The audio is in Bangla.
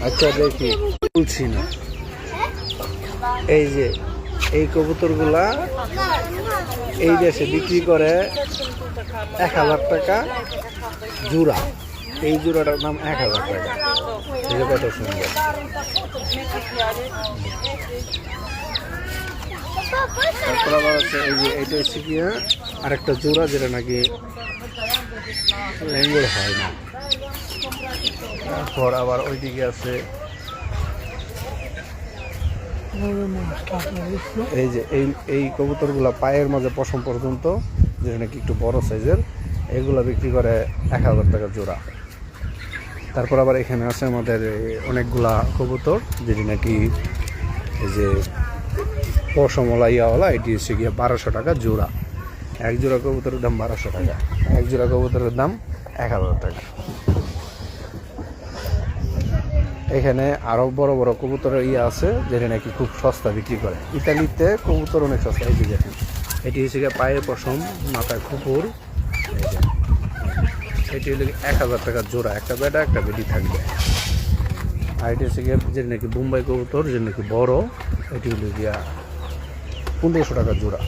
আচ্ছা দেখি, বলছি না। এই যে এই কবুতরগুলা এই দেশে বিক্রি করে 1000 টাকা জোড়া। এই জোড়াটার নাম 1000 টাকা। এই যে কত সুন্দর। তারপর আবার হচ্ছে এই যে এইটা হচ্ছে কি আরেকটা জোড়া, যেটা নাকি ল্যাঙ্গুর হয় না। তারপর আবার ওইদিকে আছে এই যে এই কবুতরগুলা পায়ের মাঝে পশম পর্যন্ত, যেটা নাকি একটু বড় সাইজের, এগুলা বিক্রি করে 1000 টাকা জোড়া। তারপর আবার এখানে আছে আমাদের অনেকগুলা কবুতর, যেটি নাকি এই যে পশমওয়ালা ইয়াওয়ালা, এটি হচ্ছে গিয়ে 1200 টাকা জোড়া। এক জোড়া কবুতরের দাম 1200 টাকা, এক জোড়া কবুতরের দাম 1000 টাকা। এখানে আরো বড় বড় কবুতরের আছে, যেটা নাকি খুব সস্তা বিক্রি করে। ইতালিতে কবুতর অনেক সস্তা। এই যে এটি হচ্ছে গিয়ে পায়ের পশম, মাথায় কুকুর। এটি হলো 1000 টাকা জোড়া, একটা বেটা একটা বেটি থাকবে। আর এটি হচ্ছে গিয়ে যেটা নাকি বোম্বাই কবুতর, যেটা নাকি বড়, এটি হলো গিয়া 1500 টাকা জোড়া।